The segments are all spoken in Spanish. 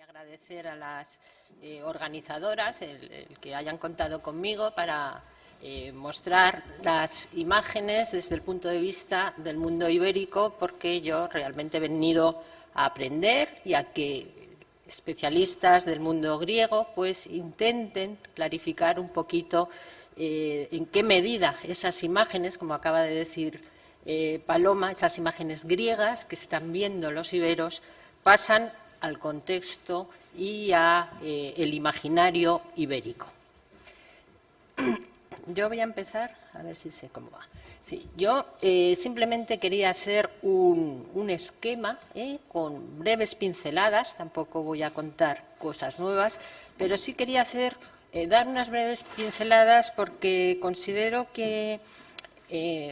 agradecer a las organizadoras el que hayan contado conmigo para mostrar las imágenes desde el punto de vista del mundo ibérico, porque yo realmente he venido a aprender y a que especialistas del mundo griego pues intenten clarificar un poquito en qué medida esas imágenes, como acaba de decir Paloma, esas imágenes griegas que están viendo los iberos pasan al contexto y a el imaginario ibérico. Yo voy a empezar, a ver si sé cómo va. Sí, yo simplemente quería hacer un esquema con breves pinceladas, tampoco voy a contar cosas nuevas, pero sí quería dar unas breves pinceladas porque considero que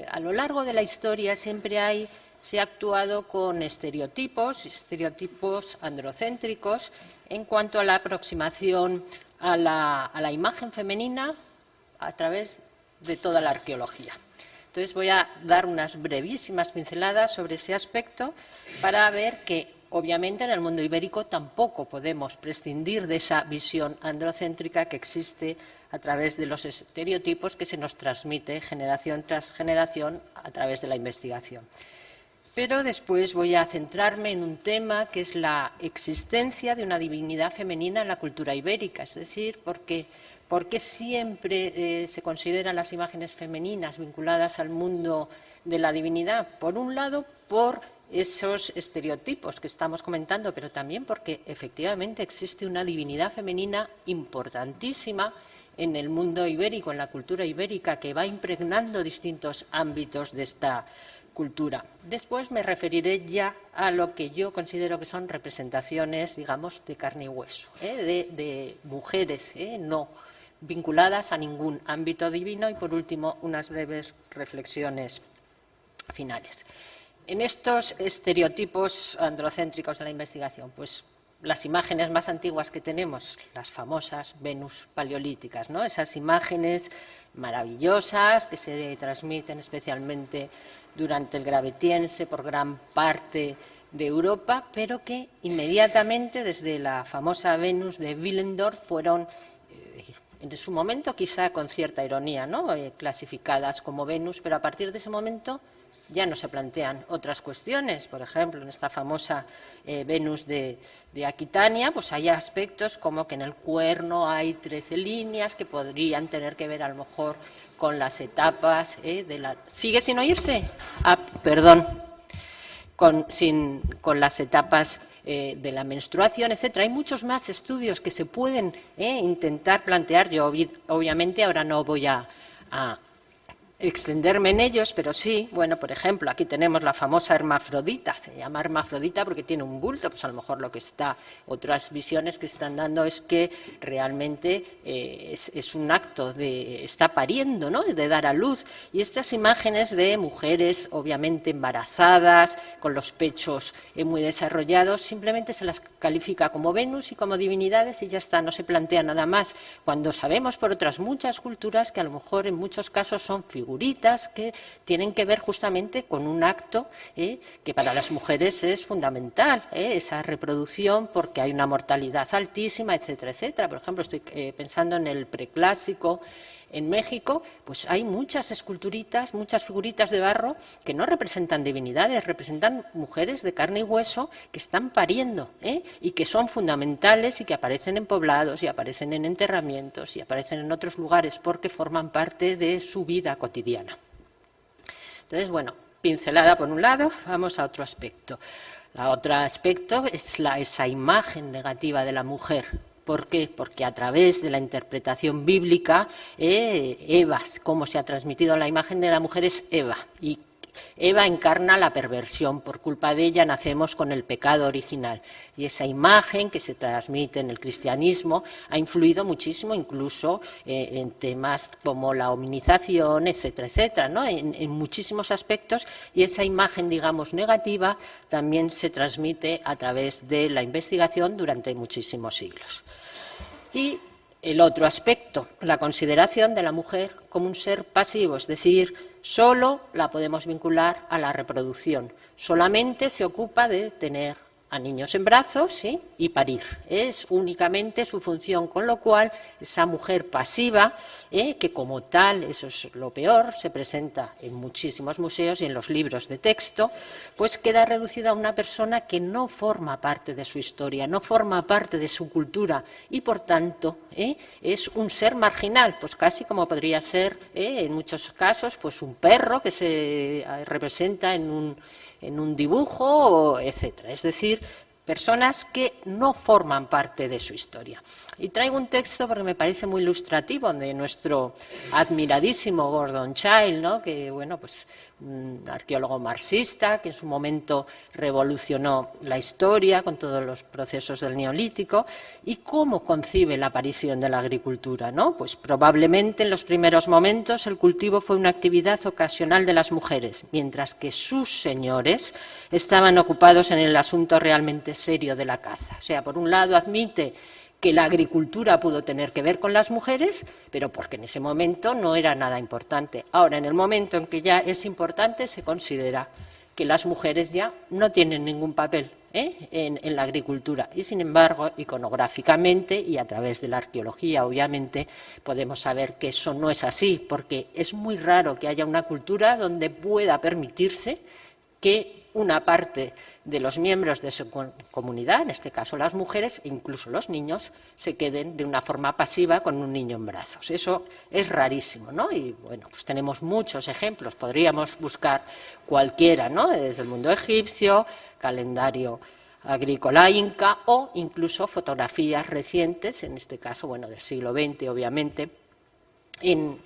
a lo largo de la historia siempre se ha actuado con estereotipos androcéntricos en cuanto a la aproximación a la imagen femenina a través de toda la arqueología. Entonces voy a dar unas brevísimas pinceladas sobre ese aspecto para ver que obviamente en el mundo ibérico tampoco podemos prescindir de esa visión androcéntrica que existe a través de los estereotipos que se nos transmite generación tras generación a través de la investigación. Pero después voy a centrarme en un tema que es la existencia de una divinidad femenina en la cultura ibérica, es decir, ¿por qué siempre se consideran las imágenes femeninas vinculadas al mundo de la divinidad? Por un lado, por esos estereotipos que estamos comentando, pero también porque efectivamente existe una divinidad femenina importantísima en el mundo ibérico, en la cultura ibérica, que va impregnando distintos ámbitos de esta cultura. Después me referiré ya a lo que yo considero que son representaciones, digamos, de carne y hueso, de mujeres no vinculadas a ningún ámbito divino y, por último, unas breves reflexiones finales. En estos estereotipos androcéntricos de la investigación, pues las imágenes más antiguas que tenemos, las famosas Venus paleolíticas, ¿no? Esas imágenes maravillosas que se transmiten especialmente durante el Gravetiense por gran parte de Europa, pero que inmediatamente desde la famosa Venus de Willendorf fueron, en su momento quizá con cierta ironía, ¿no? Clasificadas como Venus, pero a partir de ese momento ya no se plantean otras cuestiones. Por ejemplo, en esta famosa Venus de Aquitania, pues hay aspectos como que en el cuerno hay 13 líneas que podrían tener que ver a lo mejor con las etapas de la... ¿Sigue sin oírse? Ah, perdón. Con las etapas de la menstruación, etcétera. Hay muchos más estudios que se pueden intentar plantear. Yo obviamente ahora no voy a extenderme en ellos, pero sí, bueno, por ejemplo, aquí tenemos la famosa hermafrodita, se llama hermafrodita porque tiene un bulto, pues a lo mejor otras visiones que están dando es que realmente es un acto está pariendo, ¿no?, de dar a luz, y estas imágenes de mujeres obviamente embarazadas, con los pechos muy desarrollados, simplemente se las califica como Venus y como divinidades y ya está, no se plantea nada más, cuando sabemos por otras muchas culturas que a lo mejor en muchos casos son figuritas que tienen que ver justamente con un acto que para las mujeres es fundamental, esa reproducción, porque hay una mortalidad altísima, etcétera, etcétera. Por ejemplo, estoy pensando en el preclásico en México, pues hay muchas esculturitas, muchas figuritas de barro que no representan divinidades, representan mujeres de carne y hueso que están pariendo y que son fundamentales y que aparecen en poblados y aparecen en enterramientos y aparecen en otros lugares porque forman parte de su vida cotidiana. Entonces, bueno, pincelada por un lado, vamos a otro aspecto. El otro aspecto es esa imagen negativa de la mujer. ¿Por qué? Porque a través de la interpretación bíblica, Eva, cómo se ha transmitido la imagen de la mujer es Eva, y Eva encarna la perversión, por culpa de ella nacemos con el pecado original. Y esa imagen que se transmite en el cristianismo ha influido muchísimo, incluso en temas como la hominización, etcétera, etcétera, ¿no? En muchísimos aspectos, y esa imagen, digamos, negativa también se transmite a través de la investigación durante muchísimos siglos. Y el otro aspecto, la consideración de la mujer como un ser pasivo, es decir, solo la podemos vincular a la reproducción, solamente se ocupa de tener a niños en brazos, ¿sí?, y parir. Es únicamente su función, con lo cual esa mujer pasiva, que como tal, eso es lo peor, se presenta en muchísimos museos y en los libros de texto, pues queda reducida a una persona que no forma parte de su historia, no forma parte de su cultura y, por tanto, es un ser marginal, pues casi como podría ser, en muchos casos, pues un perro que se representa en un dibujo, etcétera. Es decir, personas que no forman parte de su historia. Y traigo un texto porque me parece muy ilustrativo de nuestro admiradísimo Gordon Childe, ¿no?, que, bueno, pues un arqueólogo marxista que en su momento revolucionó la historia con todos los procesos del Neolítico, y cómo concibe la aparición de la agricultura, ¿no? Pues probablemente en los primeros momentos el cultivo fue una actividad ocasional de las mujeres, mientras que sus señores estaban ocupados en el asunto realmente serio de la caza. O sea, por un lado admite que la agricultura pudo tener que ver con las mujeres, pero porque en ese momento no era nada importante. Ahora, en el momento en que ya es importante, se considera que las mujeres ya no tienen ningún papel en la agricultura. Y, sin embargo, iconográficamente y a través de la arqueología, obviamente, podemos saber que eso no es así, porque es muy raro que haya una cultura donde pueda permitirse que una parte de los miembros de su comunidad, en este caso las mujeres e incluso los niños, se queden de una forma pasiva con un niño en brazos. Eso es rarísimo, ¿no? Y bueno, pues tenemos muchos ejemplos, podríamos buscar cualquiera, ¿no?, desde el mundo egipcio, calendario agrícola inca o incluso fotografías recientes, en este caso, bueno, del siglo XX, obviamente, en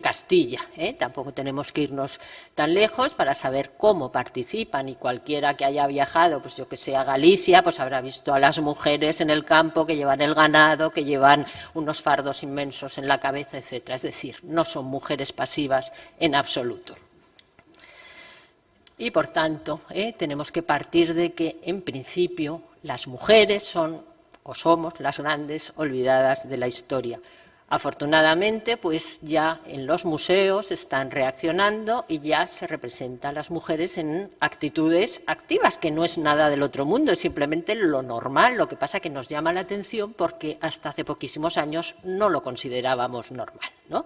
Castilla. Tampoco tenemos que irnos tan lejos para saber cómo participan, y cualquiera que haya viajado, pues yo que sé, a Galicia, pues habrá visto a las mujeres en el campo que llevan el ganado, que llevan unos fardos inmensos en la cabeza, etcétera. Es decir, no son mujeres pasivas en absoluto. Y, por tanto, tenemos que partir de que, en principio, las mujeres son o somos las grandes olvidadas de la historia. Afortunadamente, pues ya en los museos están reaccionando y ya se representan a las mujeres en actitudes activas, que no es nada del otro mundo, es simplemente lo normal. Lo que pasa es que nos llama la atención porque hasta hace poquísimos años no lo considerábamos normal, ¿no?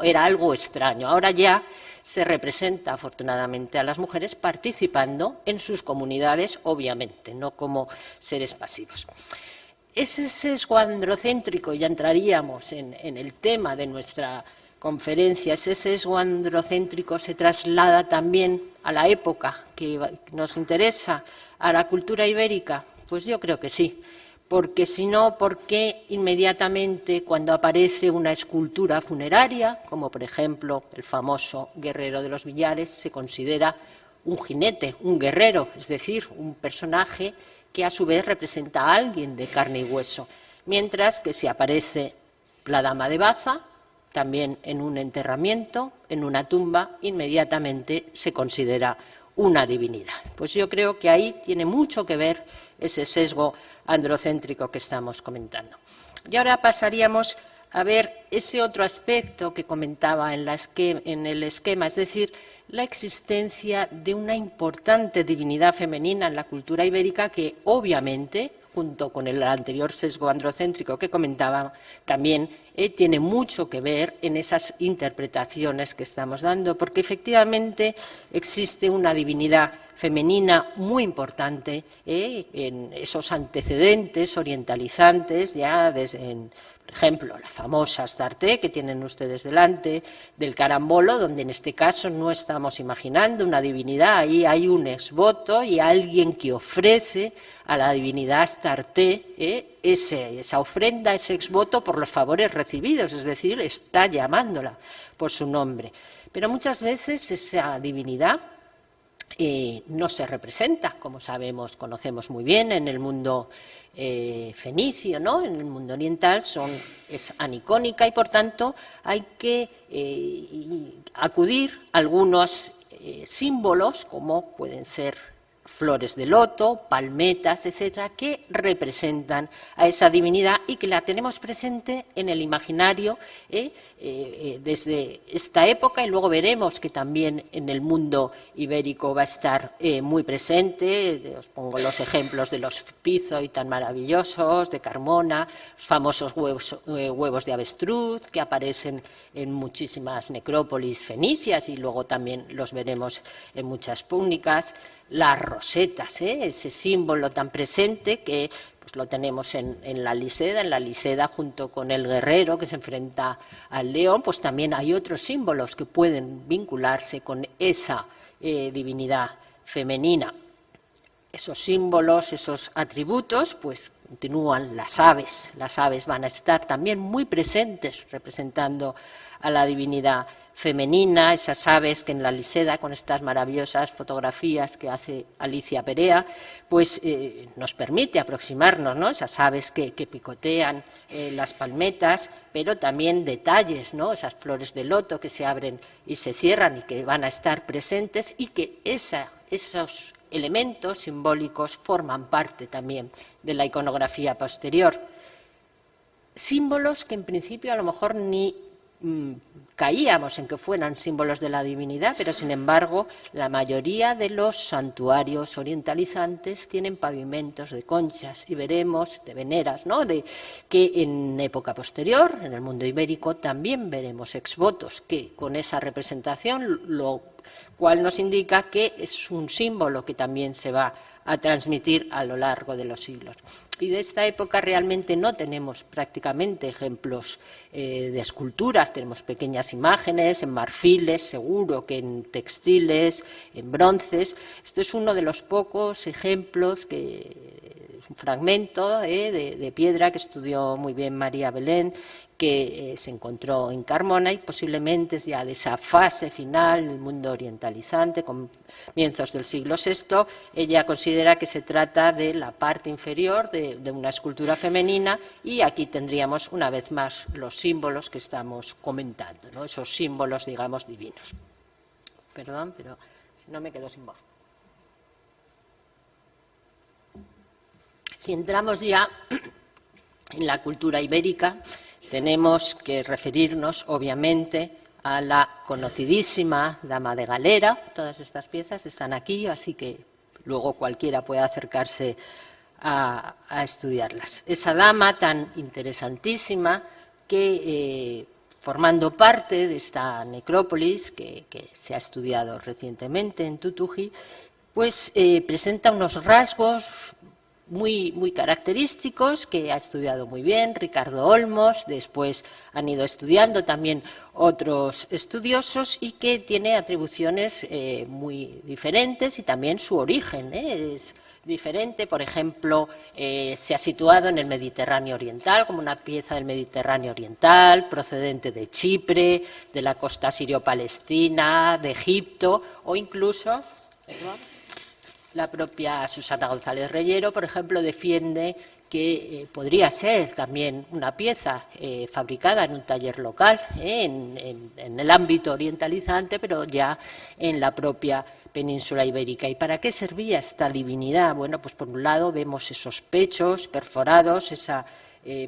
Era algo extraño. Ahora ya se representa, afortunadamente, a las mujeres participando en sus comunidades, obviamente, no como seres pasivos. Ese sesgo androcéntrico, ya entraríamos en el tema de nuestra conferencia, ese sesgo androcéntrico se traslada también a la época que nos interesa, a la cultura ibérica. Pues yo creo que sí, porque si no, ¿por qué inmediatamente cuando aparece una escultura funeraria, como por ejemplo el famoso guerrero de los Villares, se considera un jinete, un guerrero, es decir, un personaje que a su vez representa a alguien de carne y hueso, mientras que si aparece la dama de Baza, también en un enterramiento, en una tumba, inmediatamente se considera una divinidad? Pues yo creo que ahí tiene mucho que ver ese sesgo androcéntrico que estamos comentando. Y ahora pasaríamos a ver ese otro aspecto que comentaba en el esquema, es decir, la existencia de una importante divinidad femenina en la cultura ibérica que, obviamente, junto con el anterior sesgo androcéntrico que comentaba, también tiene mucho que ver en esas interpretaciones que estamos dando, porque efectivamente existe una divinidad femenina muy importante en esos antecedentes orientalizantes, ya desde, por ejemplo, la famosa Astarte que tienen ustedes delante, del carambolo, donde en este caso no estamos imaginando una divinidad, ahí hay un exvoto y alguien que ofrece a la divinidad Astarte esa ofrenda, ese exvoto por los favores recibidos, es decir, está llamándola por su nombre. Pero muchas veces esa divinidad no se representa, como sabemos, conocemos muy bien en el mundo fenicio, ¿no? En el mundo oriental es anicónica y, por tanto, hay que acudir a algunos símbolos, como pueden ser flores de loto, palmetas, etcétera, que representan a esa divinidad y que la tenemos presente en el imaginario desde esta época, y luego veremos que también en el mundo ibérico va a estar muy presente. Os pongo los ejemplos de los pizoi tan maravillosos, de Carmona, los famosos huevos de avestruz que aparecen en muchísimas necrópolis fenicias y luego también los veremos en muchas púnicas. Las rosetas, ese símbolo tan presente que pues lo tenemos en la Liseda junto con el guerrero que se enfrenta al león, pues también hay otros símbolos que pueden vincularse con esa divinidad femenina. Esos símbolos, esos atributos, pues continúan las aves. Las aves van a estar también muy presentes representando a la divinidad femenina, esas aves que en la Liseda, con estas maravillosas fotografías que hace Alicia Perea, pues nos permite aproximarnos, ¿no? Esas aves que picotean las palmetas, pero también detalles, ¿no? Esas flores de loto que se abren y se cierran y que van a estar presentes, y que esos elementos simbólicos forman parte también de la iconografía posterior. Símbolos que en principio a lo mejor ni caíamos en que fueran símbolos de la divinidad, pero sin embargo la mayoría de los santuarios orientalizantes tienen pavimentos de conchas, y veremos, de veneras, ¿no? Que en época posterior, en el mundo ibérico, también veremos exvotos que con esa representación, lo cual nos indica que es un símbolo que también se va a transmitir a lo largo de los siglos. Y de esta época realmente no tenemos prácticamente ejemplos de esculturas, tenemos pequeñas imágenes en marfiles, seguro que en textiles, en bronces. Este es uno de los pocos ejemplos, que es un fragmento de piedra que estudió muy bien María Belén, que se encontró en Carmona, y posiblemente es ya de esa fase final del mundo orientalizante, comienzos del siglo VI. Ella considera que se trata de la parte inferior de una escultura femenina, y aquí tendríamos una vez más los símbolos que estamos comentando, ¿no? Esos símbolos, digamos, divinos. Perdón, pero si no me quedo sin voz. Si entramos ya en la cultura ibérica, tenemos que referirnos, obviamente, a la conocidísima Dama de Galera. Todas estas piezas están aquí, así que luego cualquiera puede acercarse a estudiarlas. Esa dama tan interesantísima que, formando parte de esta necrópolis que se ha estudiado recientemente en Tutuji, pues presenta unos rasgos muy característicos que ha estudiado muy bien Ricardo Olmos, después han ido estudiando también otros estudiosos, y que tiene atribuciones muy diferentes, y también su origen es diferente. Por ejemplo, se ha situado en el Mediterráneo oriental, como una pieza del Mediterráneo oriental, procedente de Chipre, de la costa sirio-palestina, de Egipto, o incluso la propia Susana González Reyero, por ejemplo, defiende que podría ser también una pieza fabricada en un taller local, en el ámbito orientalizante, pero ya en la propia península ibérica. ¿Y para qué servía esta divinidad? Bueno, pues por un lado vemos esos pechos perforados, esa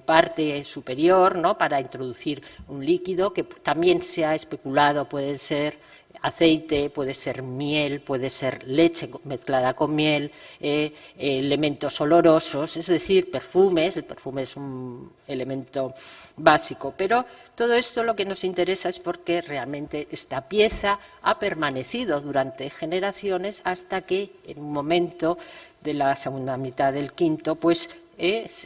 parte superior, ¿no?, para introducir un líquido que también se ha especulado, puede ser aceite, puede ser miel, puede ser leche mezclada con miel, elementos olorosos, es decir, perfumes. El perfume es un elemento básico, pero todo esto lo que nos interesa es porque realmente esta pieza ha permanecido durante generaciones, hasta que en un momento de la segunda mitad del V, pues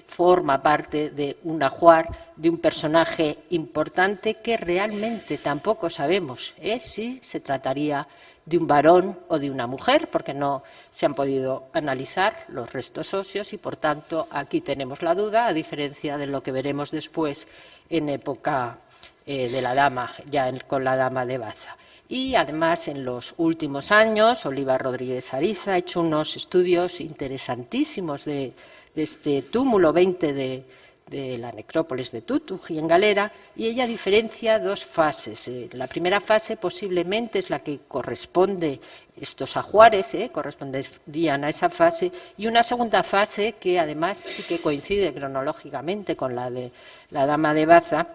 forma parte de un ajuar de un personaje importante que realmente tampoco sabemos si se trataría de un varón o de una mujer, porque no se han podido analizar los restos óseos, y por tanto aquí tenemos la duda, a diferencia de lo que veremos después en época de la dama, ya con la dama de Baza. Y además, en los últimos años, Oliva Rodríguez Ariza ha hecho unos estudios interesantísimos de este túmulo 20 de de la necrópolis de Tutuj y en Galera, y ella diferencia dos fases. La primera fase posiblemente es la que corresponde, estos ajuares corresponderían a esa fase, y una segunda fase que además sí que coincide cronológicamente con la de la Dama de Baza,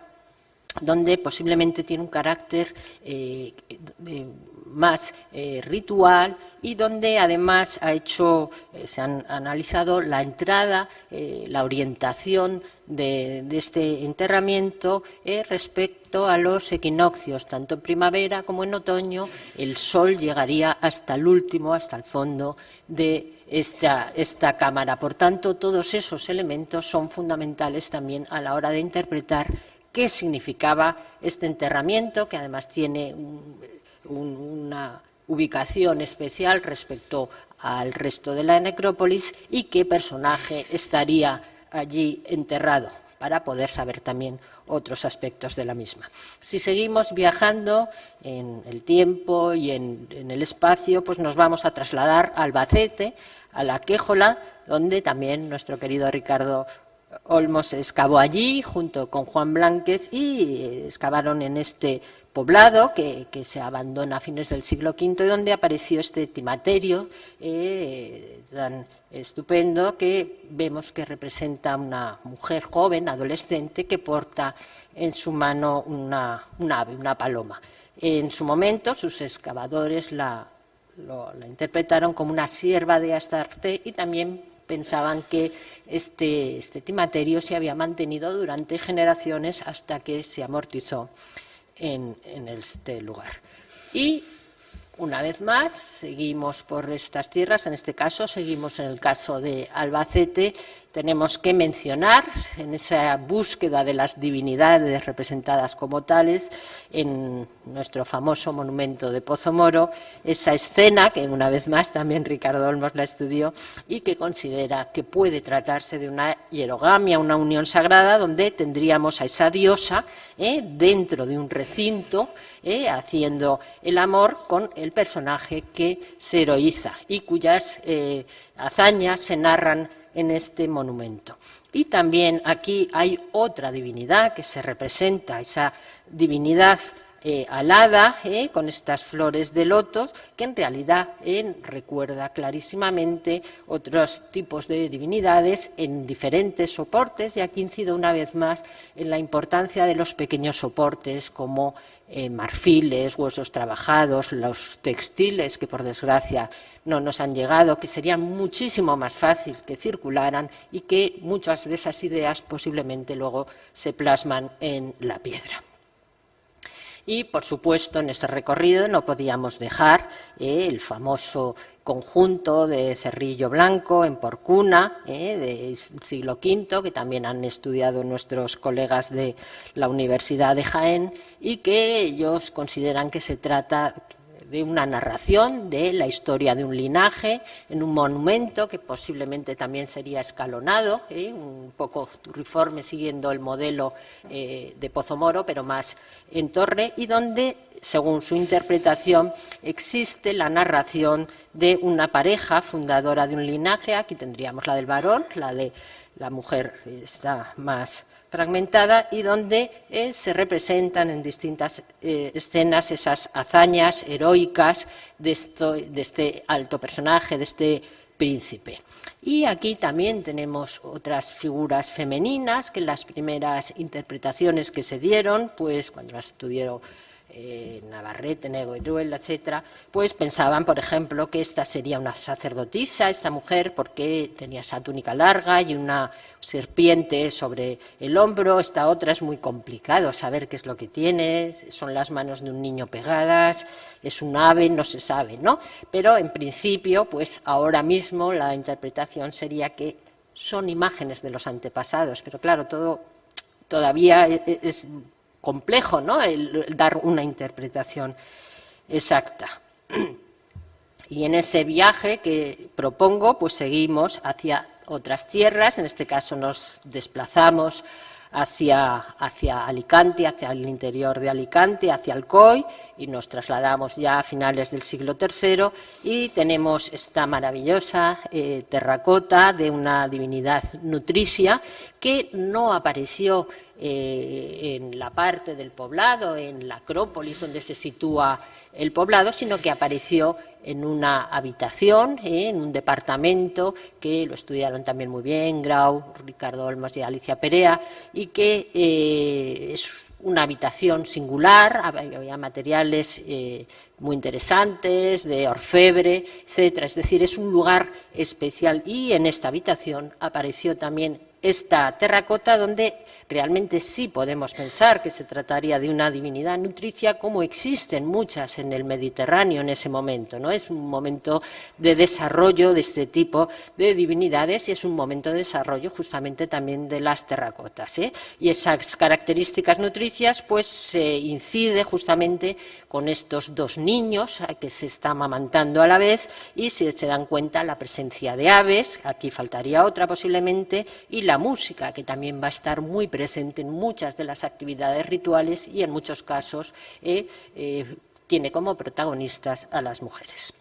donde posiblemente tiene un carácter más ritual y donde además se han analizado la entrada, la orientación de este enterramiento respecto a los equinoccios, tanto en primavera como en otoño. El sol llegaría hasta el último, hasta el fondo de esta cámara. Por tanto, todos esos elementos son fundamentales también a la hora de interpretar qué significaba este enterramiento, que además tiene una ubicación especial respecto al resto de la necrópolis, y qué personaje estaría allí enterrado, para poder saber también otros aspectos de la misma. Si seguimos viajando en el tiempo y en el espacio, pues nos vamos a trasladar a Albacete, a la Quéjola, donde también nuestro querido Ricardo Olmos excavó allí junto con Juan Blánquez, y excavaron en este poblado que se abandona a fines del siglo V, y donde apareció este timaterio tan estupendo, que vemos que representa una mujer joven, adolescente, que porta en su mano una ave, una paloma. En su momento sus excavadores la interpretaron como una sierva de Astarte, y también pensaban que este timaterio se había mantenido durante generaciones hasta que se amortizó en este lugar. Y una vez más seguimos por estas tierras, en este caso seguimos en el caso de Albacete. Tenemos que mencionar, en esa búsqueda de las divinidades representadas como tales, en nuestro famoso monumento de Pozo Moro, esa escena que una vez más también Ricardo Olmos la estudió y que considera que puede tratarse de una hierogamia, una unión sagrada, donde tendríamos a esa diosa dentro de un recinto haciendo el amor con el personaje que se heroiza y cuyas hazañas se narran en este monumento. Y también aquí hay otra divinidad que se representa, esa divinidad alada, con estas flores de loto, que en realidad recuerda clarísimamente otros tipos de divinidades en diferentes soportes, y aquí incido una vez más en la importancia de los pequeños soportes como marfiles, huesos trabajados, los textiles que por desgracia no nos han llegado, que serían muchísimo más fácil que circularan, y que muchas de esas ideas posiblemente luego se plasman en la piedra. Y, por supuesto, en ese recorrido no podíamos dejar el famoso conjunto de Cerrillo Blanco en Porcuna, del siglo V, que también han estudiado nuestros colegas de la Universidad de Jaén, y que ellos consideran que se trata de una narración de la historia de un linaje en un monumento que posiblemente también sería escalonado, un poco turriforme siguiendo el modelo de Pozo Moro, pero más en torre, y donde, según su interpretación, existe la narración de una pareja fundadora de un linaje. Aquí tendríamos la del varón, la de la mujer está más fragmentada, y donde se representan en distintas escenas esas hazañas heroicas de este alto personaje, de este príncipe. Y aquí también tenemos otras figuras femeninas que en las primeras interpretaciones que se dieron, pues cuando las estudiaron Navarrete, Negueruel, etcétera, pues pensaban, por ejemplo, que esta sería una sacerdotisa, esta mujer, porque tenía esa túnica larga y una serpiente sobre el hombro. Esta otra es muy complicado saber qué es lo que tiene, son las manos de un niño pegadas, es un ave, no se sabe, ¿no? Pero en principio, pues ahora mismo la interpretación sería que son imágenes de los antepasados, pero claro, todavía es complejo, ¿no?, el dar una interpretación exacta. Y en ese viaje que propongo, pues seguimos hacia otras tierras. En este caso nos desplazamos hacia Alicante, hacia el interior de Alicante, hacia Alcoy, y nos trasladamos ya a finales del siglo III y tenemos esta maravillosa terracota de una divinidad nutricia que no apareció en la parte del poblado, en la Acrópolis donde se sitúa el poblado, sino que apareció en una habitación, en un departamento, que lo estudiaron también muy bien Grau, Ricardo Olmos y Alicia Perea, y que es una habitación singular, había materiales muy interesantes, de orfebre, etcétera. Es decir, es un lugar especial, y en esta habitación apareció también esta terracota, donde realmente sí podemos pensar que se trataría de una divinidad nutricia, como existen muchas en el Mediterráneo en ese momento, ¿no? Es un momento de desarrollo de este tipo de divinidades y es un momento de desarrollo justamente también de las terracotas, ¿eh? Y esas características nutricias pues se incide justamente con estos dos niños que se están amamantando a la vez, y si se dan cuenta la presencia de aves, aquí faltaría otra posiblemente, y la música, que también va a estar muy presente en muchas de las actividades rituales y en muchos casos tiene como protagonistas a las mujeres.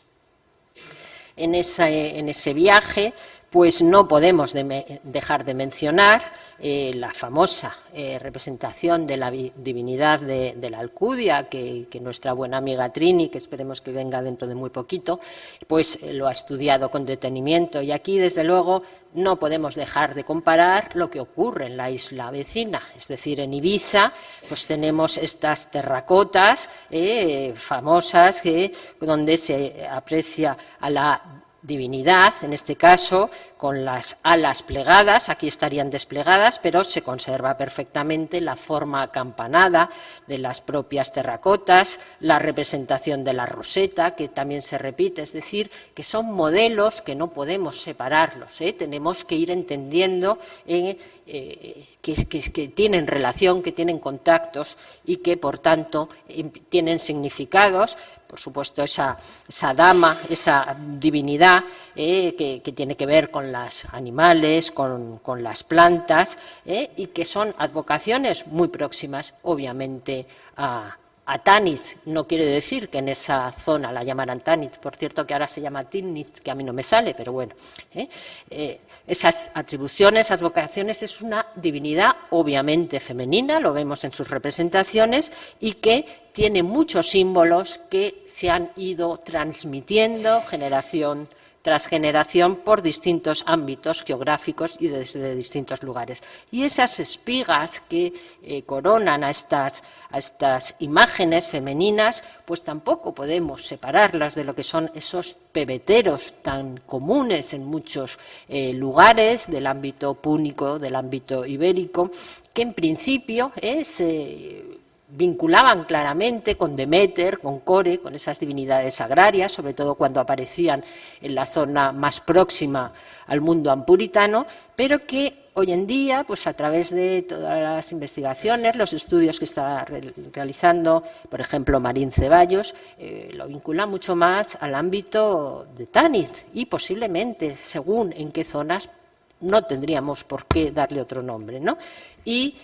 En ese viaje pues no podemos dejar de mencionar la famosa representación de la divinidad de la Alcudia, que nuestra buena amiga Trini, que esperemos que venga dentro de muy poquito, pues lo ha estudiado con detenimiento. Y aquí, desde luego, no podemos dejar de comparar lo que ocurre en la isla vecina, es decir, en Ibiza, pues tenemos estas terracotas famosas donde se aprecia a la divinidad, en este caso, con las alas plegadas, aquí estarían desplegadas, pero se conserva perfectamente la forma acampanada de las propias terracotas, la representación de la roseta, que también se repite, es decir, que son modelos que no podemos separarlos, tenemos que ir entendiendo que tienen relación, que tienen contactos y que, por tanto, tienen significados. Por supuesto, esa dama, esa divinidad que tiene que ver con los animales, con las plantas, y que son advocaciones muy próximas, obviamente, a Tanith. No quiere decir que en esa zona la llamaran Tanith, por cierto que ahora se llama Timnith, que a mí no me sale, pero bueno. Esas atribuciones, advocaciones, es una divinidad obviamente femenina, lo vemos en sus representaciones, y que tiene muchos símbolos que se han ido transmitiendo generación tras generación por distintos ámbitos geográficos y desde distintos lugares. Y esas espigas que coronan a estas imágenes femeninas, pues tampoco podemos separarlas de lo que son esos pebeteros tan comunes en muchos lugares del ámbito púnico, del ámbito ibérico, que en principio vinculaban claramente con Deméter, con Core, con esas divinidades agrarias, sobre todo cuando aparecían en la zona más próxima al mundo ampuritano, pero que hoy en día, pues a través de todas las investigaciones, los estudios que está realizando, por ejemplo, Marín Ceballos, lo vincula mucho más al ámbito de Tanith, y posiblemente, según en qué zonas, no tendríamos por qué darle otro nombre, ¿no? Y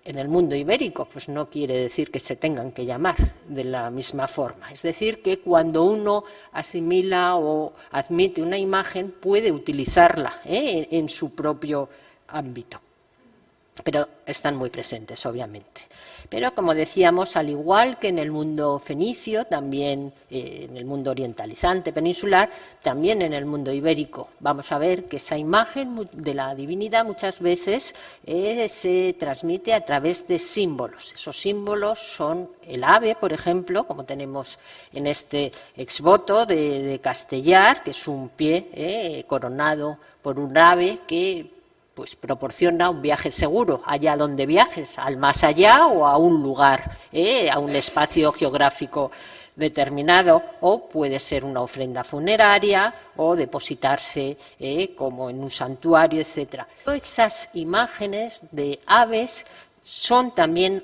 en el mundo ibérico, pues no quiere decir que se tengan que llamar de la misma forma. Es decir, que cuando uno asimila o admite una imagen, puede utilizarla en su propio ámbito. Pero están muy presentes, obviamente. Pero, como decíamos, al igual que en el mundo fenicio, también en el mundo orientalizante peninsular, también en el mundo ibérico, vamos a ver que esa imagen de la divinidad muchas veces se transmite a través de símbolos. Esos símbolos son el ave, por ejemplo, como tenemos en este exvoto de Castellar, que es un pie coronado por un ave que pues proporciona un viaje seguro allá donde viajes, al más allá o a un lugar, a un espacio geográfico determinado, o puede ser una ofrenda funeraria o depositarse como en un santuario, etc. Esas imágenes de aves son también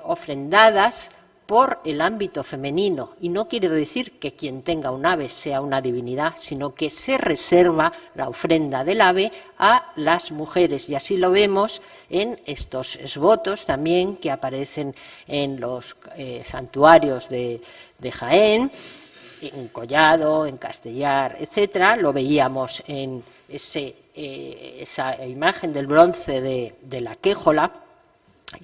ofrendadas por el ámbito femenino, y no quiere decir que quien tenga un ave sea una divinidad, sino que se reserva la ofrenda del ave a las mujeres, y así lo vemos en estos esvotos también que aparecen en los santuarios de Jaén, en Collado, en Castellar, etcétera. Lo veíamos en esa imagen del bronce de la quéjola.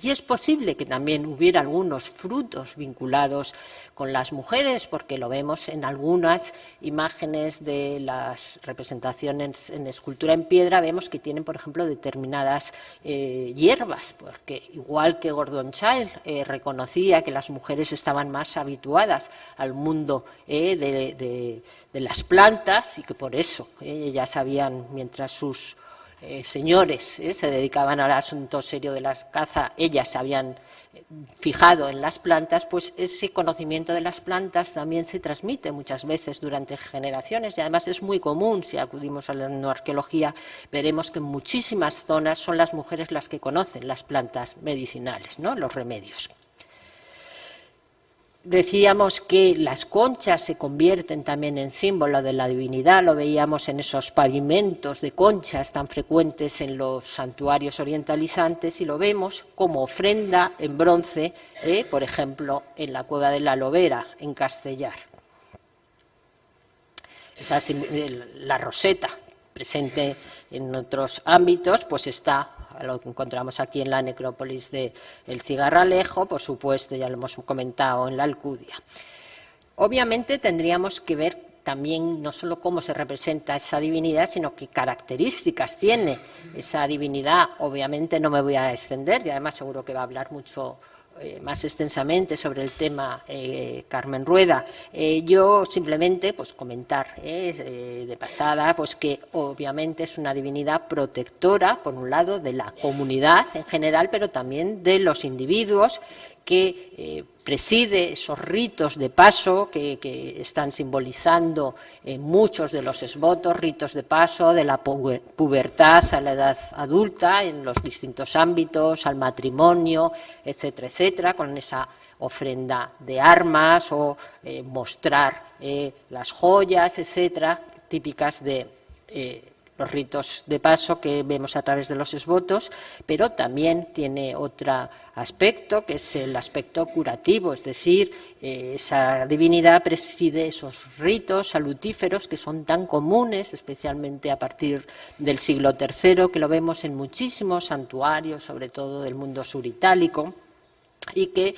Y es posible que también hubiera algunos frutos vinculados con las mujeres, porque lo vemos en algunas imágenes de las representaciones en escultura en piedra, vemos que tienen, por ejemplo, determinadas hierbas, porque igual que Gordon Child reconocía que las mujeres estaban más habituadas al mundo de las plantas y que por eso ellas sabían, mientras sus señores se dedicaban al asunto serio de la caza, ellas se habían fijado en las plantas, pues ese conocimiento de las plantas también se transmite muchas veces durante generaciones, y además es muy común. Si acudimos a la etnoarqueología, veremos que en muchísimas zonas son las mujeres las que conocen las plantas medicinales, ¿no?, los remedios. Decíamos que las conchas se convierten también en símbolo de la divinidad, lo veíamos en esos pavimentos de conchas tan frecuentes en los santuarios orientalizantes, y lo vemos como ofrenda en bronce, por ejemplo, en la Cueva de la Lobera, en Castellar. La roseta, presente en otros ámbitos, pues está, lo que encontramos aquí en la necrópolis del Cigarralejo, por supuesto, ya lo hemos comentado en la Alcudia. Obviamente tendríamos que ver también no solo cómo se representa esa divinidad, sino qué características tiene esa divinidad. Obviamente no me voy a extender, y además seguro que va a hablar mucho más extensamente sobre el tema Carmen Rueda. Yo simplemente pues comentar de pasada pues que obviamente es una divinidad protectora, por un lado, de la comunidad en general, pero también de los individuos, que preside esos ritos de paso que están simbolizando muchos de los esvotos, ritos de paso de la pubertad a la edad adulta en los distintos ámbitos, al matrimonio, etcétera, etcétera, con esa ofrenda de armas o mostrar las joyas, etcétera, típicas de los ritos de paso que vemos a través de los esvotos, pero también tiene otro aspecto, que es el aspecto curativo, es decir, esa divinidad preside esos ritos salutíferos que son tan comunes, especialmente a partir del siglo III, que lo vemos en muchísimos santuarios, sobre todo del mundo suritálico, y que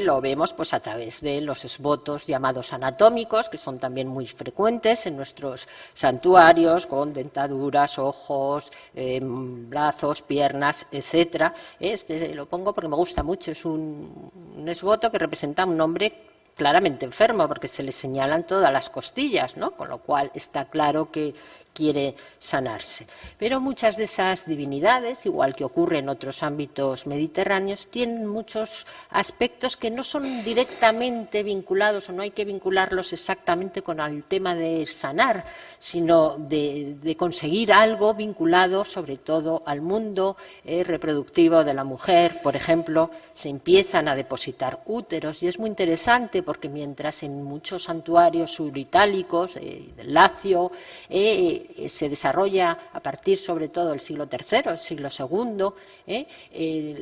lo vemos pues a través de los esvotos llamados anatómicos, que son también muy frecuentes en nuestros santuarios, con dentaduras, ojos, brazos, piernas, etcétera. Este lo pongo porque me gusta mucho, es un esvoto que representa a un hombre claramente enfermo, porque se le señalan todas las costillas, ¿no?, con lo cual está claro que quiere sanarse. Pero muchas de esas divinidades, igual que ocurre en otros ámbitos mediterráneos, tienen muchos aspectos que no son directamente vinculados, o no hay que vincularlos exactamente con el tema de sanar, sino de conseguir algo vinculado sobre todo al mundo reproductivo de la mujer. Por ejemplo, se empiezan a depositar úteros, y es muy interesante porque mientras en muchos santuarios suritálicos del Lacio se desarrolla a partir sobre todo del siglo III, el siglo II,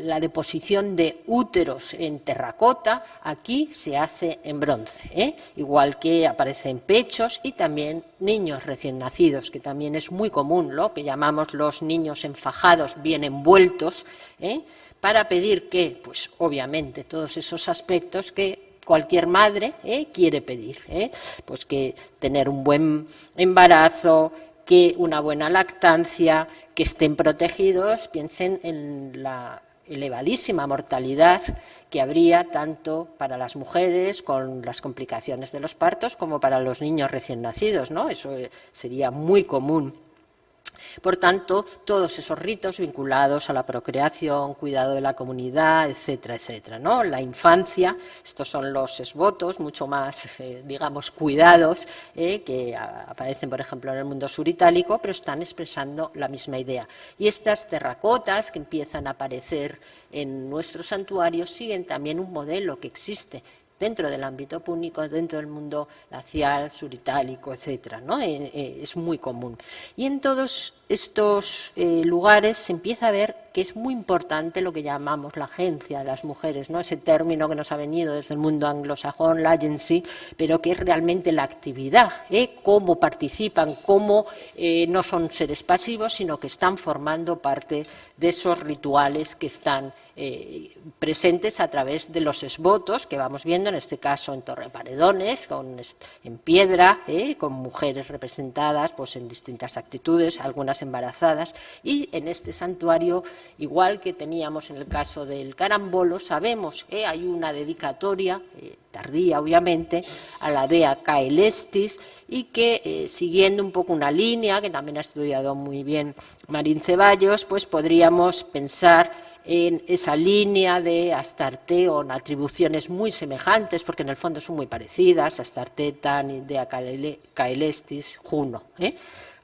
la deposición de úteros en terracota, aquí se hace en bronce, igual que aparece en pechos y también niños recién nacidos, que también es muy común, lo que llamamos los niños enfajados, bien envueltos, para pedir que, pues obviamente, todos esos aspectos que cualquier madre quiere pedir, pues que tener un buen embarazo, que una buena lactancia, que estén protegidos. Piensen en la elevadísima mortalidad que habría tanto para las mujeres con las complicaciones de los partos como para los niños recién nacidos, ¿no? Eso sería muy común. Por tanto, todos esos ritos vinculados a la procreación, cuidado de la comunidad, etcétera, etcétera, ¿no? La infancia, estos son los esvotos, mucho más, digamos, cuidados, que aparecen, por ejemplo, en el mundo suritálico, pero están expresando la misma idea. Y estas terracotas que empiezan a aparecer en nuestros santuarios siguen también un modelo que existe dentro del ámbito púnico, dentro del mundo lacial, suritálico, etcétera, ¿no? Es muy común. Y en todos estos lugares se empieza a ver que es muy importante lo que llamamos la agencia de las mujeres, ¿no? Ese término que nos ha venido desde el mundo anglosajón, la agency, pero que es realmente la actividad, cómo participan, cómo no son seres pasivos, sino que están formando parte de esos rituales que están presentes a través de los esvotos que vamos viendo, en este caso en Torreparedones, en piedra, con mujeres representadas pues, en distintas actitudes, algunas embarazadas, y en este santuario, igual que teníamos en el caso del Carambolo, sabemos que hay una dedicatoria, tardía obviamente, a la dea Caelestis, y que siguiendo un poco una línea que también ha estudiado muy bien Marín Ceballos, pues podríamos pensar en esa línea de Astarte o en atribuciones muy semejantes, porque en el fondo son muy parecidas, Astarte, Tan, dea Caelestis, Juno.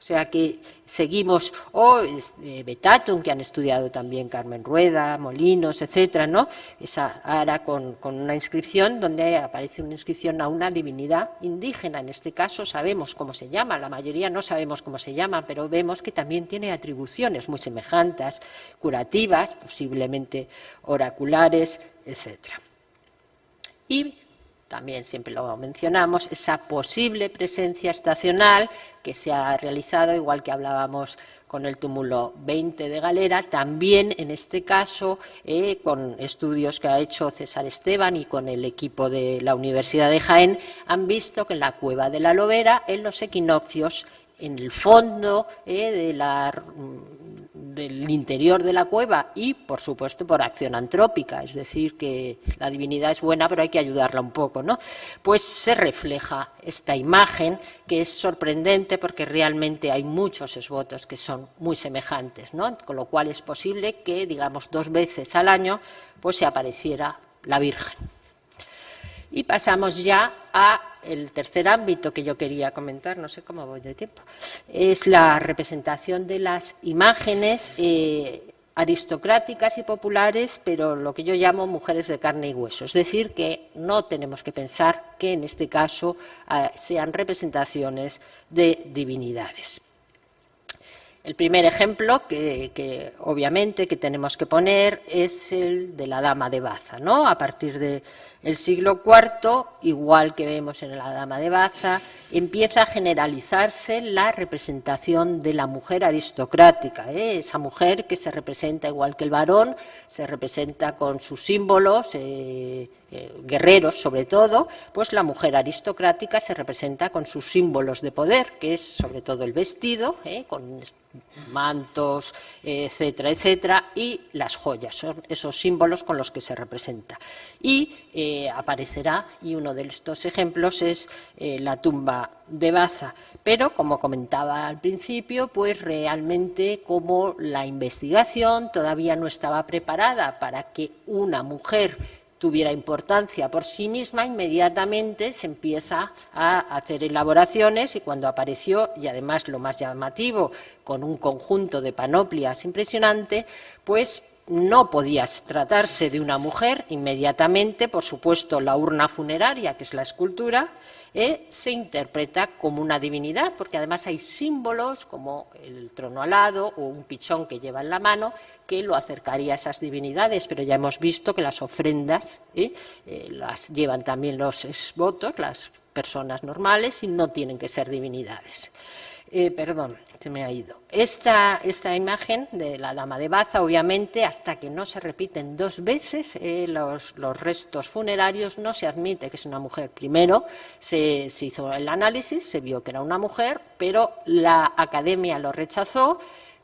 O sea que seguimos, Betatum, que han estudiado también Carmen Rueda, Molinos, etcétera, ¿no? Esa ara con una inscripción donde aparece una inscripción a una divinidad indígena. En este caso sabemos cómo se llama, la mayoría no sabemos cómo se llama, pero vemos que también tiene atribuciones muy semejantes, curativas, posiblemente oraculares, etcétera. Y también siempre lo mencionamos, esa posible presencia estacional que se ha realizado, igual que hablábamos con el túmulo 20 de Galera, también en este caso con estudios que ha hecho César Esteban y con el equipo de la Universidad de Jaén, han visto que en la cueva de la Lobera, en los equinoccios, en el fondo del interior de la cueva y, por supuesto, por acción antrópica, es decir, que la divinidad es buena, pero hay que ayudarla un poco, ¿no? Pues se refleja esta imagen que es sorprendente porque realmente hay muchos esvotos que son muy semejantes, ¿no? Con lo cual es posible que, digamos, 2 veces al año pues se apareciera la Virgen. Y pasamos ya al tercer ámbito que yo quería comentar, no sé cómo voy de tiempo, es la representación de las imágenes aristocráticas y populares, pero lo que yo llamo mujeres de carne y hueso. Es decir, que no tenemos que pensar que en este caso sean representaciones de divinidades. El primer ejemplo que obviamente que tenemos que poner es el de la Dama de Baza, ¿no? A partir del siglo IV, igual que vemos en la Dama de Baza, empieza a generalizarse la representación de la mujer aristocrática, esa mujer que se representa igual que el varón, se representa con sus símbolos, guerreros sobre todo, pues la mujer aristocrática se representa con sus símbolos de poder, que es sobre todo el vestido, con mantos, etcétera, etcétera, y las joyas, son esos símbolos con los que se representa. Y aparecerá, y uno de estos ejemplos es la tumba de Baza, pero como comentaba al principio, pues realmente como la investigación todavía no estaba preparada para que una mujer tuviera importancia por sí misma, inmediatamente se empieza a hacer elaboraciones y cuando apareció, y además lo más llamativo, con un conjunto de panoplias impresionante, pues no podía tratarse de una mujer inmediatamente, por supuesto la urna funeraria, que es la escultura, se interpreta como una divinidad, porque además hay símbolos como el trono alado o un pichón que lleva en la mano que lo acercaría a esas divinidades, pero ya hemos visto que las ofrendas las llevan también los esvotos, las personas normales, y no tienen que ser divinidades. Perdón, se me ha ido. Esta imagen de la Dama de Baza, obviamente, hasta que no se repiten 2 veces los restos funerarios, no se admite que es una mujer. Primero se hizo el análisis, se vio que era una mujer, pero la Academia lo rechazó,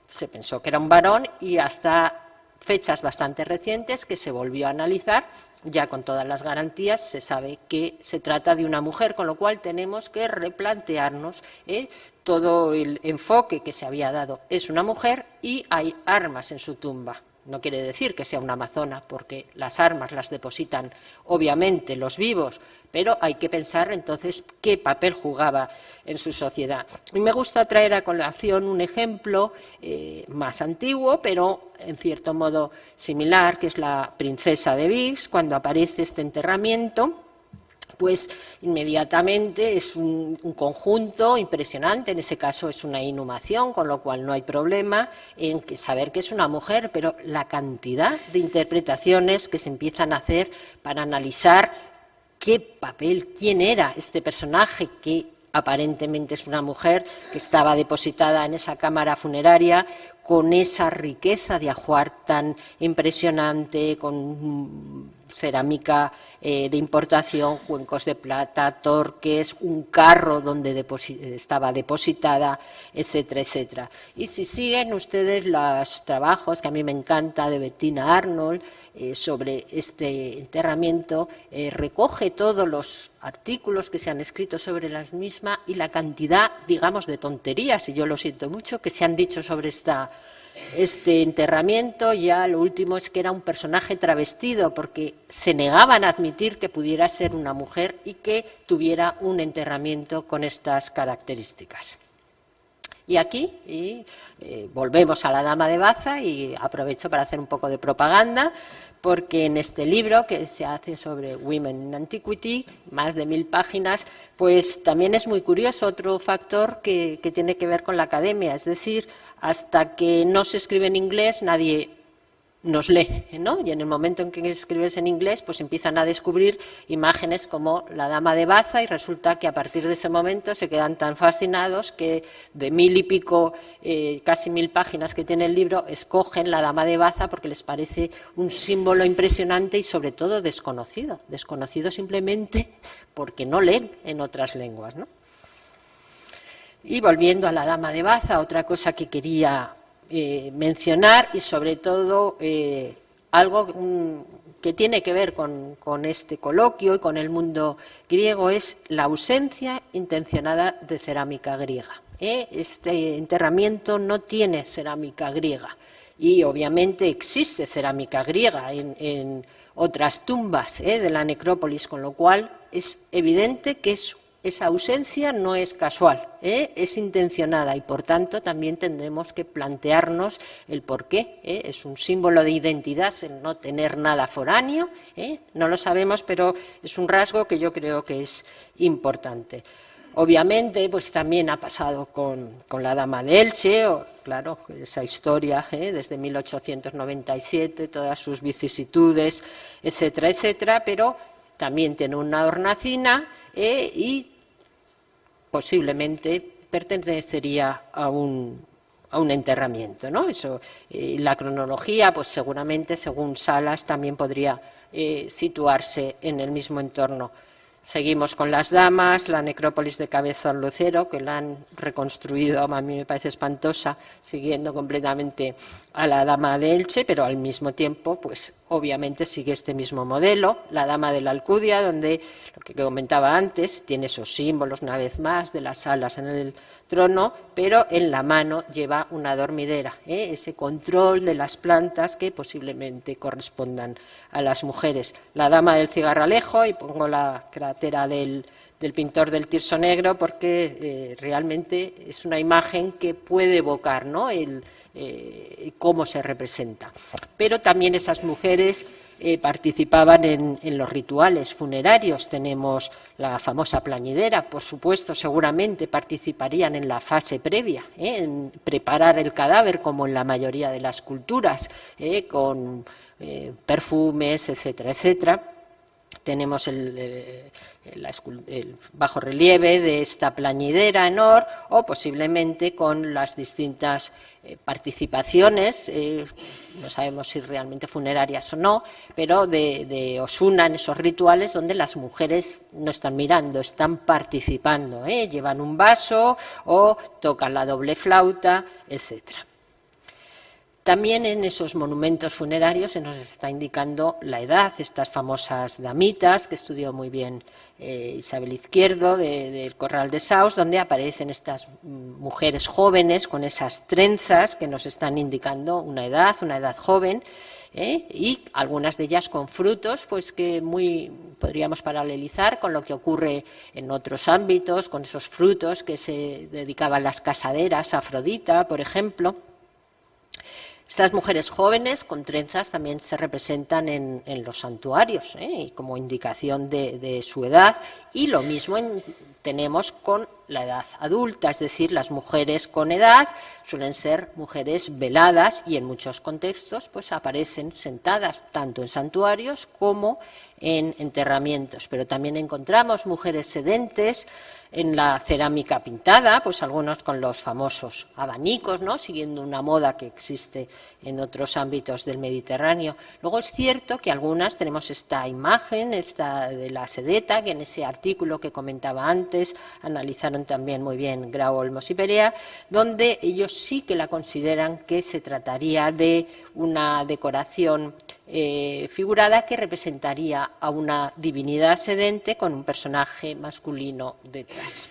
se pensó que era un varón y hasta fechas bastante recientes que se volvió a analizar, ya con todas las garantías se sabe que se trata de una mujer, con lo cual tenemos que replantearnos todo el enfoque que se había dado. Es una mujer y hay armas en su tumba. No quiere decir que sea una amazona, porque las armas las depositan obviamente los vivos, pero hay que pensar entonces qué papel jugaba en su sociedad. Y me gusta traer a colación un ejemplo más antiguo, pero en cierto modo similar, que es la princesa de Vix, cuando aparece este enterramiento pues inmediatamente es un conjunto impresionante, en ese caso es una inhumación, con lo cual no hay problema en saber que es una mujer, pero la cantidad de interpretaciones que se empiezan a hacer para analizar qué papel, quién era este personaje que aparentemente es una mujer que estaba depositada en esa cámara funeraria con esa riqueza de ajuar tan impresionante, con cerámica de importación, cuencos de plata, torques, un carro donde estaba depositada, etcétera, etcétera. Y si siguen ustedes los trabajos, que a mí me encanta, de Bettina Arnold, sobre este enterramiento, recoge todos los artículos que se han escrito sobre la misma y la cantidad, digamos, de tonterías, y yo lo siento mucho, que se han dicho sobre este enterramiento. Ya lo último es que era un personaje travestido, porque se negaban a admitir que pudiera ser una mujer y que tuviera un enterramiento con estas características. Y aquí volvemos a la Dama de Baza, y aprovecho para hacer un poco de propaganda, porque en este libro que se hace sobre Women in Antiquity, más de 1000 páginas, pues también es muy curioso otro factor que tiene que ver con la academia, es decir, hasta que no se escribe en inglés nadie nos lee, ¿no? Y en el momento en que escribes en inglés, pues empiezan a descubrir imágenes como la Dama de Baza, y resulta que a partir de ese momento se quedan tan fascinados que de 1000 y pico, casi 1000 páginas que tiene el libro, escogen la Dama de Baza porque les parece un símbolo impresionante y sobre todo desconocido simplemente porque no leen en otras lenguas, ¿no? Y volviendo a la Dama de Baza, otra cosa que quería mencionar, y sobre todo algo que tiene que ver con este coloquio y con el mundo griego, es la ausencia intencionada de cerámica griega. Este enterramiento no tiene cerámica griega, y obviamente existe cerámica griega en otras tumbas de la necrópolis, con lo cual es evidente que esa ausencia no es casual, es intencionada, y por tanto también tendremos que plantearnos el por qué. Es un símbolo de identidad el no tener nada foráneo, no lo sabemos, pero es un rasgo que yo creo que es importante. Obviamente, pues también ha pasado con la Dama de Elche, claro, esa historia desde 1897, todas sus vicisitudes, etcétera, etcétera, pero también tiene una hornacina y posiblemente pertenecería a un enterramiento, ¿no? Eso, la cronología, pues seguramente, según Salas, también podría situarse en el mismo entorno. Seguimos con las damas, la necrópolis de Cabezón Lucero, que la han reconstruido, a mí me parece espantosa, siguiendo completamente a la Dama de Elche, pero al mismo tiempo, pues obviamente sigue este mismo modelo. La Dama de la Alcudia, donde, lo que comentaba antes, tiene esos símbolos, una vez más, de las alas en el trono, pero en la mano lleva una dormidera, ese control de las plantas que posiblemente correspondan a las mujeres. La Dama del Cigarralejo, y pongo la cratera del pintor del Tirso Negro, porque realmente es una imagen que puede evocar, ¿no?, cómo se representa. Pero también esas mujeres participaban en los rituales funerarios. Tenemos la famosa plañidera, por supuesto, seguramente participarían en la fase previa, en preparar el cadáver, como en la mayoría de las culturas, con perfumes, etcétera, etcétera. Tenemos el bajo relieve de esta plañidera en Or, o posiblemente con las distintas participaciones, no sabemos si realmente funerarias o no, pero de Osuna, en esos rituales donde las mujeres no están mirando, están participando, llevan un vaso o tocan la doble flauta, etcétera. También en esos monumentos funerarios se nos está indicando la edad, estas famosas damitas que estudió muy bien Isabel Izquierdo del Corral de Saus, donde aparecen estas mujeres jóvenes con esas trenzas que nos están indicando una edad joven, y algunas de ellas con frutos, pues que podríamos paralelizar con lo que ocurre en otros ámbitos, con esos frutos que se dedicaban las casaderas, a Afrodita, por ejemplo. Estas mujeres jóvenes con trenzas también se representan en los santuarios, como indicación de su edad, y lo mismo tenemos con la edad adulta, es decir, las mujeres con edad suelen ser mujeres veladas y en muchos contextos pues aparecen sentadas tanto en santuarios como en enterramientos, pero también encontramos mujeres sedentes en la cerámica pintada, pues algunos con los famosos abanicos, ¿no?, siguiendo una moda que existe en otros ámbitos del Mediterráneo. Luego es cierto que algunas tenemos esta imagen, esta de la sedeta, que en ese artículo que comentaba antes analizaron también muy bien Grau, Olmos y Perea, donde ellos sí que la consideran que se trataría de una decoración figurada que representaría a una divinidad sedente con un personaje masculino detrás.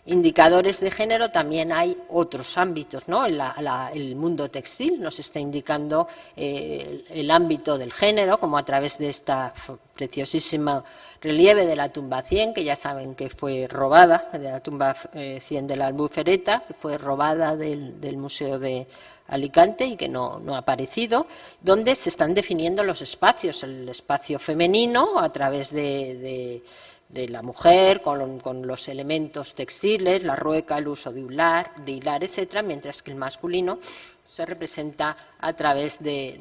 Indicadores de género también hay otros ámbitos, ¿no? El mundo textil nos está indicando el ámbito del género, como a través de esta preciosísima relieve de la tumba 100, que ya saben que fue robada, de la tumba 100 de la Albufereta, que fue robada del Museo de Alicante y que no ha aparecido, donde se están definiendo los espacios, el espacio femenino a través de la mujer, con los elementos textiles, la rueca, el uso de hilar, etcétera, mientras que el masculino se representa a través de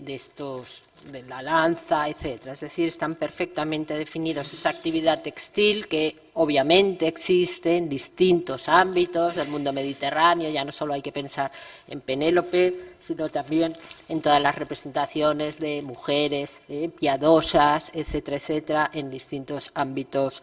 la lanza, etcétera. Es decir, están perfectamente definidos esa actividad textil que obviamente existe en distintos ámbitos del mundo mediterráneo. Ya no solo hay que pensar en Penélope, sino también en todas las representaciones de mujeres piadosas, etcétera, etcétera, en distintos ámbitos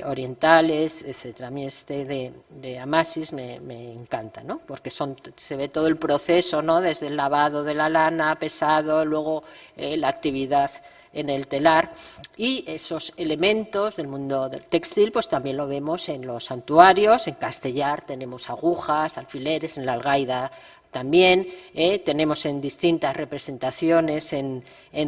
orientales, etcétera. A mí de Amasis me encanta, ¿no?, porque se ve todo el proceso, ¿no?, desde el lavado de la lana, pesado, luego la actividad en el telar, y esos elementos del mundo del textil pues también lo vemos en los santuarios. En Castellar tenemos agujas, alfileres, en la Algaida también, tenemos en distintas representaciones en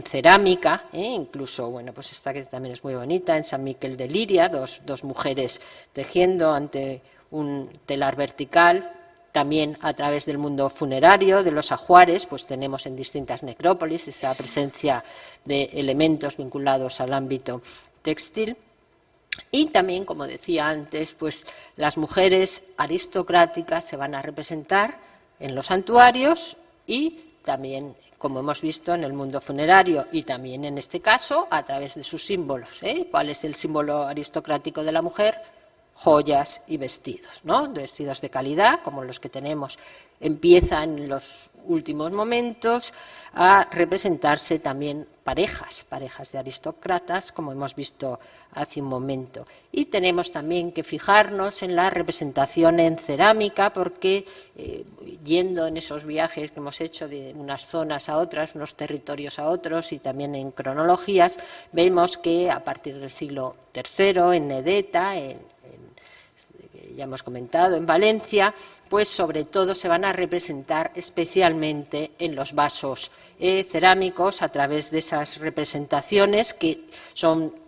cerámica, incluso, bueno, pues esta que también es muy bonita, en San Miquel de Liria, dos mujeres tejiendo ante un telar vertical. También a través del mundo funerario, de los ajuares, pues tenemos en distintas necrópolis esa presencia de elementos vinculados al ámbito textil. Y también, como decía antes, pues las mujeres aristocráticas se van a representar en los santuarios y también, como hemos visto, en el mundo funerario y también en este caso a través de sus símbolos. ¿Cuál es el símbolo aristocrático de la mujer? Joyas y vestidos, ¿no?, vestidos de calidad, como los que tenemos. Empiezan en los últimos momentos a representarse también parejas de aristócratas, como hemos visto hace un momento. Y tenemos también que fijarnos en la representación en cerámica, porque yendo en esos viajes que hemos hecho de unas zonas a otras, unos territorios a otros, y también en cronologías, vemos que a partir del siglo III, en Edeta, ya hemos comentado, en Valencia, pues sobre todo se van a representar especialmente en los vasos cerámicos a través de esas representaciones que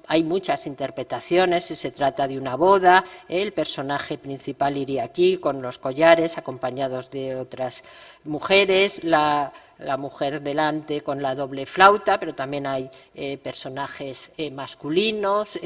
hay muchas interpretaciones. Si se trata de una boda, el personaje principal iría aquí con los collares acompañados de otras mujeres, la mujer delante con la doble flauta, pero también hay personajes masculinos.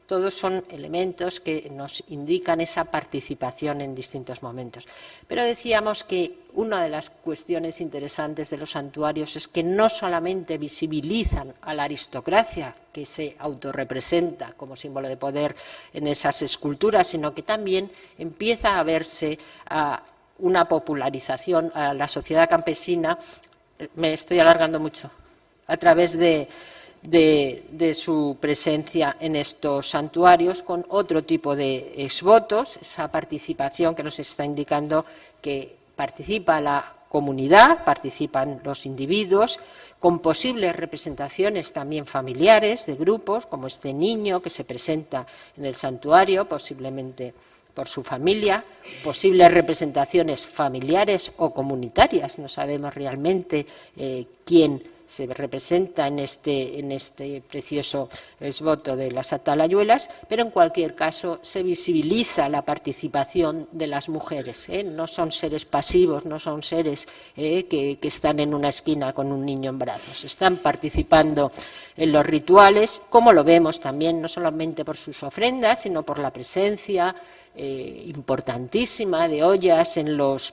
Todos son elementos que nos indican esa participación en distintos momentos. Pero decíamos que una de las cuestiones interesantes de los santuarios es que no solamente visibilizan a la aristocracia, que se autorrepresenta como símbolo de poder en esas esculturas, sino que también empieza a verse una popularización a la sociedad campesina. Me estoy alargando mucho, a través de su presencia en estos santuarios, con otro tipo de exvotos, esa participación que nos está indicando que participa la comunidad, participan los individuos, con posibles representaciones también familiares de grupos, como este niño que se presenta en el santuario, posiblemente por su familia, posibles representaciones familiares o comunitarias. No sabemos realmente quién se representa en este precioso esboto de las atalayuelas, pero en cualquier caso se visibiliza la participación de las mujeres, ¿eh? No son seres pasivos, no son seres que están en una esquina con un niño en brazos, están participando en los rituales, como lo vemos también, no solamente por sus ofrendas, sino por la presencia importantísima de ollas en los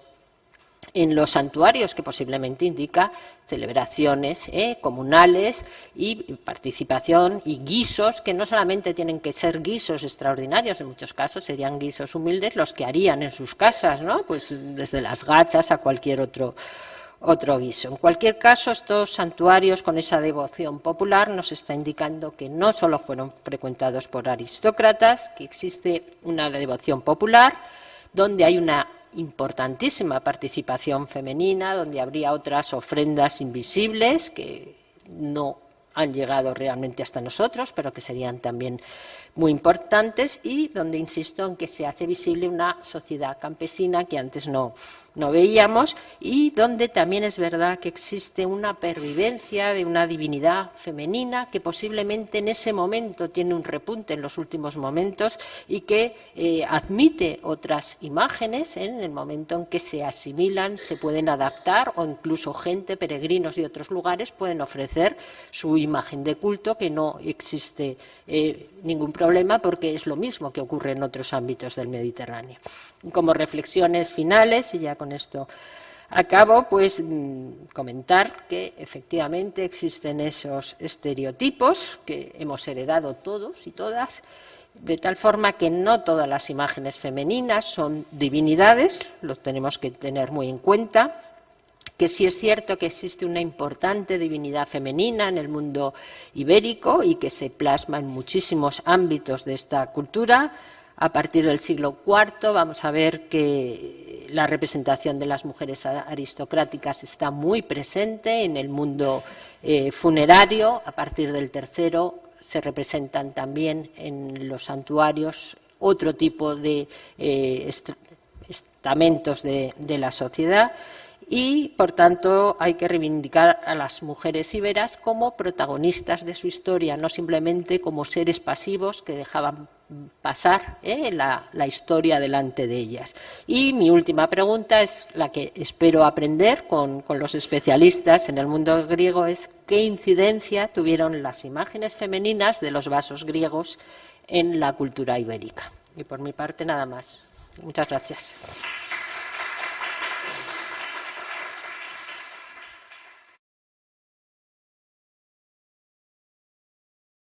santuarios, que posiblemente indica celebraciones comunales y participación y guisos que no solamente tienen que ser guisos extraordinarios, en muchos casos serían guisos humildes los que harían en sus casas, ¿no? Pues desde las gachas a cualquier otro guiso. En cualquier caso, estos santuarios con esa devoción popular nos está indicando que no solo fueron frecuentados por aristócratas, que existe una devoción popular donde hay una importantísima participación femenina, donde habría otras ofrendas invisibles que no han llegado realmente hasta nosotros, pero que serían también muy importantes, y donde insisto en que se hace visible una sociedad campesina que antes no veíamos, y donde también es verdad que existe una pervivencia de una divinidad femenina que posiblemente en ese momento tiene un repunte en los últimos momentos y que admite otras imágenes en el momento en que se asimilan, se pueden adaptar, o incluso gente, peregrinos de otros lugares, pueden ofrecer su imagen de culto, que no existe ningún problema porque es lo mismo que ocurre en otros ámbitos del Mediterráneo. Como reflexiones finales, y ya con esto acabo, pues comentar que efectivamente existen esos estereotipos que hemos heredado todos y todas, de tal forma que no todas las imágenes femeninas son divinidades, lo tenemos que tener muy en cuenta, que sí es cierto que existe una importante divinidad femenina en el mundo ibérico y que se plasma en muchísimos ámbitos de esta cultura. A partir del siglo IV vamos a ver que la representación de las mujeres aristocráticas está muy presente en el mundo funerario. A partir del III se representan también en los santuarios otro tipo de estamentos de la sociedad. Y, por tanto, hay que reivindicar a las mujeres iberas como protagonistas de su historia, no simplemente como seres pasivos que dejaban pasar la historia delante de ellas. Y mi última pregunta es la que espero aprender con los especialistas en el mundo griego, es ¿qué incidencia tuvieron las imágenes femeninas de los vasos griegos en la cultura ibérica? Y por mi parte, nada más. Muchas gracias.